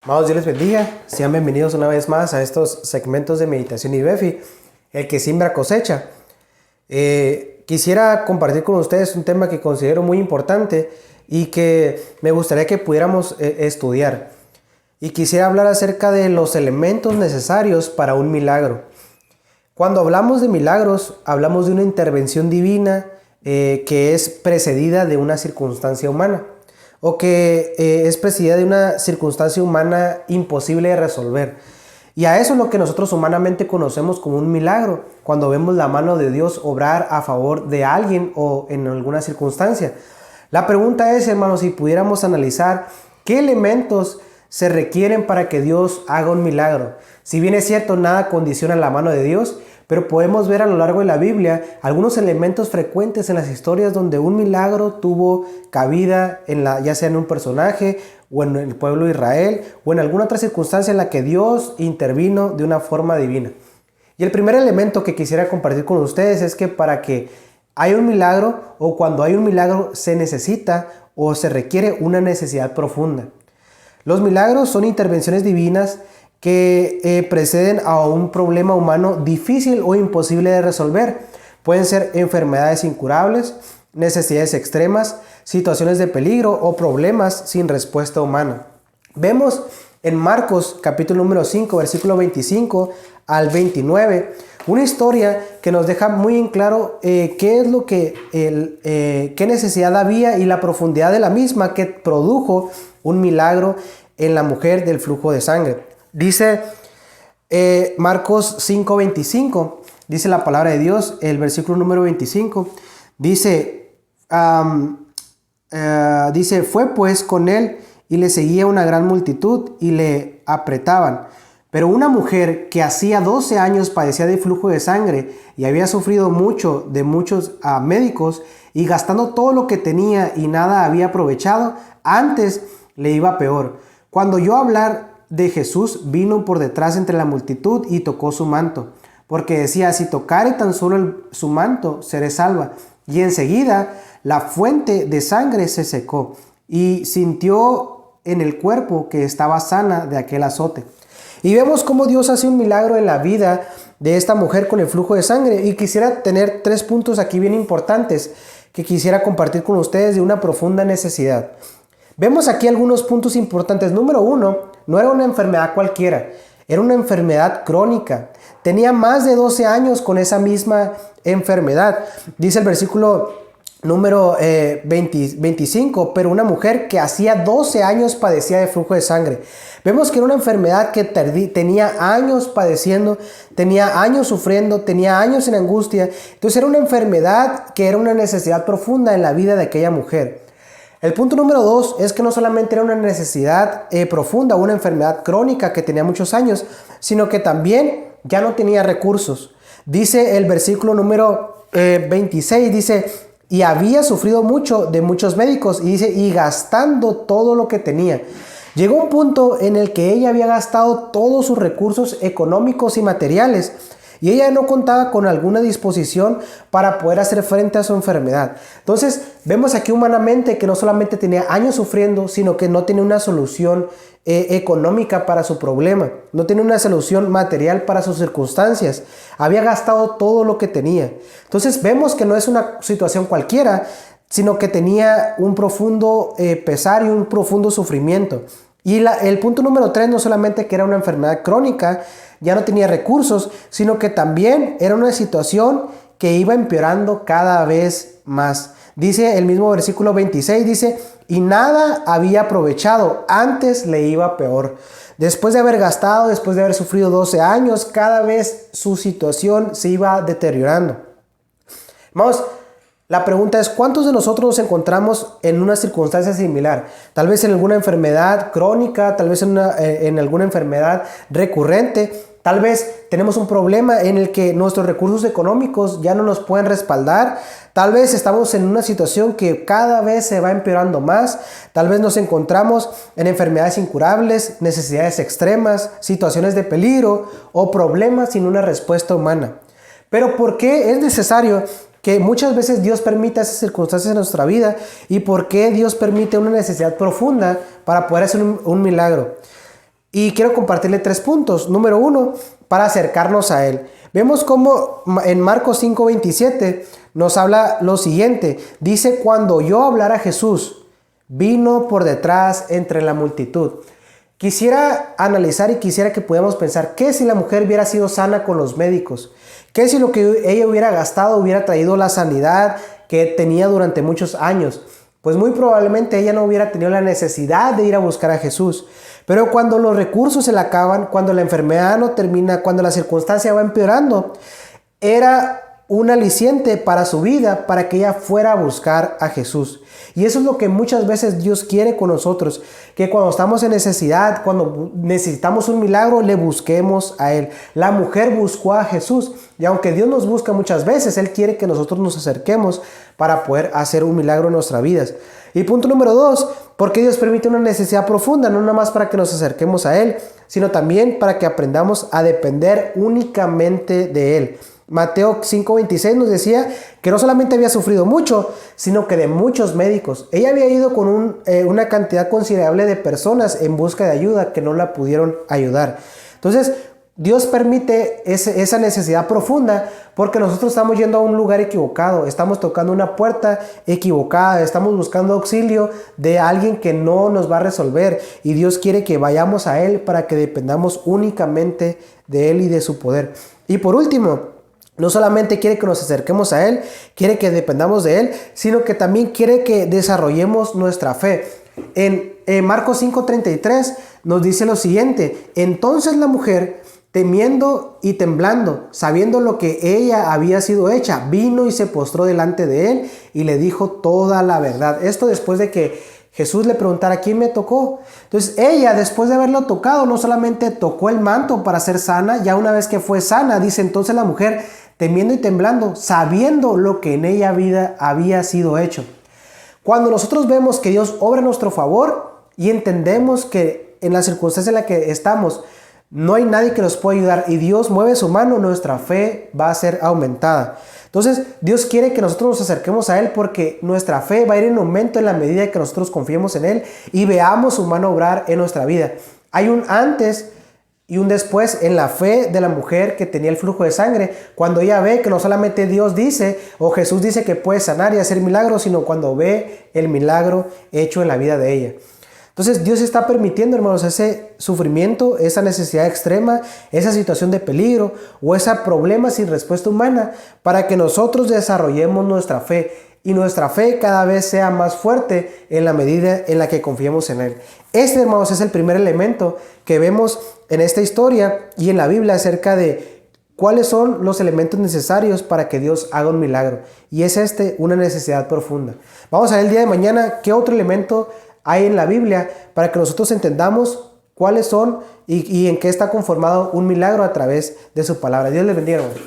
Amados, Dios les bendiga. Sean bienvenidos una vez más a estos segmentos de meditación y Befi, el que siembra cosecha. Quisiera compartir con ustedes un tema que considero muy importante y que me gustaría que pudiéramos estudiar. Y quisiera hablar acerca de los elementos necesarios para un milagro. Cuando hablamos de milagros, hablamos de una intervención divina que es precedida de una circunstancia humana, o que es precedida de una circunstancia humana imposible de resolver. Y a eso es lo que nosotros humanamente conocemos como un milagro, cuando vemos la mano de Dios obrar a favor de alguien o en alguna circunstancia. La pregunta es, hermanos, si pudiéramos analizar qué elementos se requieren para que Dios haga un milagro. Si bien es cierto, nada condiciona la mano de Dios, pero podemos ver a lo largo de la Biblia algunos elementos frecuentes en las historias donde un milagro tuvo cabida, ya sea en un personaje o en el pueblo de Israel o en alguna otra circunstancia en la que Dios intervino de una forma divina. Y el primer elemento que quisiera compartir con ustedes es que para que haya un milagro, o cuando hay un milagro, se necesita o se requiere una necesidad profunda. Los milagros son intervenciones divinas que preceden a un problema humano difícil o imposible de resolver. Pueden ser enfermedades incurables, necesidades extremas, situaciones de peligro o problemas sin respuesta humana. Vemos en Marcos capítulo número 5, versículo 25 al 29, una historia que nos deja muy en claro qué es lo que qué necesidad había y la profundidad de la misma que produjo un milagro en la mujer del flujo de sangre. Dice Marcos 5:25, dice la palabra de Dios, el versículo número 25, dice, fue pues con él y le seguía una gran multitud y le apretaban. Pero una mujer que hacía 12 años padecía de flujo de sangre y había sufrido mucho de muchos médicos, y gastando todo lo que tenía y nada había aprovechado, antes le iba peor. Cuando oyó hablar de Jesús, vino por detrás entre la multitud y tocó su manto, porque decía, si tocare tan solo su manto, seré salva. Y enseguida la fuente de sangre se secó, y sintió en el cuerpo que estaba sana de aquel azote. Y vemos cómo Dios hace un milagro en la vida de esta mujer con el flujo de sangre. Y quisiera tener 3 puntos aquí bien importantes que quisiera compartir con ustedes de una profunda necesidad. Vemos aquí algunos puntos importantes. Número 1, no era una enfermedad cualquiera, era una enfermedad crónica. Tenía más de 12 años con esa misma enfermedad. Dice el versículo número 25, pero una mujer que hacía 12 años padecía de flujo de sangre. Vemos que era una enfermedad que tenía años padeciendo, tenía años sufriendo, tenía años en angustia. Entonces era una enfermedad que era una necesidad profunda en la vida de aquella mujer. El punto número 2 es que no solamente era una necesidad profunda, una enfermedad crónica que tenía muchos años, sino que también ya no tenía recursos. Dice el versículo número 26, dice, y había sufrido mucho de muchos médicos, y dice, y gastando todo lo que tenía. Llegó un punto en el que ella había gastado todos sus recursos económicos y materiales, y ella no contaba con alguna disposición para poder hacer frente a su enfermedad. Entonces vemos aquí humanamente que no solamente tenía años sufriendo, sino que no tenía una solución económica para su problema. No tenía una solución material para sus circunstancias. Había gastado todo lo que tenía. Entonces vemos que no es una situación cualquiera, sino que tenía un profundo pesar y un profundo sufrimiento. Y el punto número 3 no solamente que era una enfermedad crónica, ya no tenía recursos, sino que también era una situación que iba empeorando cada vez más. Dice el mismo versículo 26, dice, y nada había aprovechado, antes le iba peor. Después de haber gastado, después de haber sufrido 12 años, cada vez su situación se iba deteriorando. Vamos, la pregunta es, ¿cuántos de nosotros nos encontramos en una circunstancia similar? Tal vez en alguna enfermedad crónica, tal vez en alguna enfermedad recurrente. Tal vez tenemos un problema en el que nuestros recursos económicos ya no nos pueden respaldar. Tal vez estamos en una situación que cada vez se va empeorando más. Tal vez nos encontramos en enfermedades incurables, necesidades extremas, situaciones de peligro o problemas sin una respuesta humana. Pero ¿por qué es necesario que muchas veces Dios permita esas circunstancias en nuestra vida? ¿Y por qué Dios permite una necesidad profunda para poder hacer un milagro? Y quiero compartirle 3 puntos. Número 1, para acercarnos a Él. Vemos cómo en Marcos 5:27 nos habla lo siguiente. Dice, cuando oyó hablar a Jesús, vino por detrás entre la multitud. Quisiera analizar y quisiera que pudiéramos pensar, ¿qué si la mujer hubiera sido sana con los médicos? ¿Qué si lo que ella hubiera gastado hubiera traído la sanidad que tenía durante muchos años? Pues muy probablemente ella no hubiera tenido la necesidad de ir a buscar a Jesús. Pero cuando los recursos se le acaban, cuando la enfermedad no termina, cuando la circunstancia va empeorando, era un aliciente para su vida, para que ella fuera a buscar a Jesús. Y eso es lo que muchas veces Dios quiere con nosotros, que cuando estamos en necesidad, cuando necesitamos un milagro, le busquemos a Él. La mujer buscó a Jesús, y aunque Dios nos busca muchas veces, Él quiere que nosotros nos acerquemos para poder hacer un milagro en nuestras vidas. Y punto número 2, porque Dios permite una necesidad profunda, no nada más para que nos acerquemos a Él, sino también para que aprendamos a depender únicamente de Él. Mateo 5:26 nos decía que no solamente había sufrido mucho, sino que de muchos médicos. Ella había ido con una cantidad considerable de personas en busca de ayuda que no la pudieron ayudar. Entonces, Dios permite esa necesidad profunda porque nosotros estamos yendo a un lugar equivocado, estamos tocando una puerta equivocada, estamos buscando auxilio de alguien que no nos va a resolver, y Dios quiere que vayamos a Él para que dependamos únicamente de Él y de su poder. Y por último, no solamente quiere que nos acerquemos a Él, quiere que dependamos de Él, sino que también quiere que desarrollemos nuestra fe. En Marcos 5:33 nos dice lo siguiente: entonces la mujer, temiendo y temblando, sabiendo lo que ella había sido hecha, vino y se postró delante de Él y le dijo toda la verdad. Esto después de que Jesús le preguntara quién me tocó. Entonces ella, después de haberlo tocado, no solamente tocó el manto para ser sana, ya una vez que fue sana, dice entonces la mujer, temiendo y temblando, sabiendo lo que en ella vida había sido hecho. Cuando nosotros vemos que Dios obra a nuestro favor y entendemos que en la circunstancia en la que estamos no hay nadie que nos pueda ayudar y Dios mueve su mano, nuestra fe va a ser aumentada. Entonces Dios quiere que nosotros nos acerquemos a Él porque nuestra fe va a ir en aumento en la medida que nosotros confiemos en Él y veamos su mano obrar en nuestra vida. Hay un antes y un después en la fe de la mujer que tenía el flujo de sangre, cuando ella ve que no solamente Dios dice o Jesús dice que puede sanar y hacer milagros, sino cuando ve el milagro hecho en la vida de ella. Entonces Dios está permitiendo, hermanos, ese sufrimiento, esa necesidad extrema, esa situación de peligro o ese problema sin respuesta humana para que nosotros desarrollemos nuestra fe y nuestra fe cada vez sea más fuerte en la medida en la que confiemos en Él. Este, hermanos, es el primer elemento que vemos en esta historia y en la Biblia acerca de cuáles son los elementos necesarios para que Dios haga un milagro. Y es una necesidad profunda. Vamos a ver el día de mañana qué otro elemento hay en la Biblia para que nosotros entendamos cuáles son y en qué está conformado un milagro a través de su palabra. Dios les bendiga, hermanos.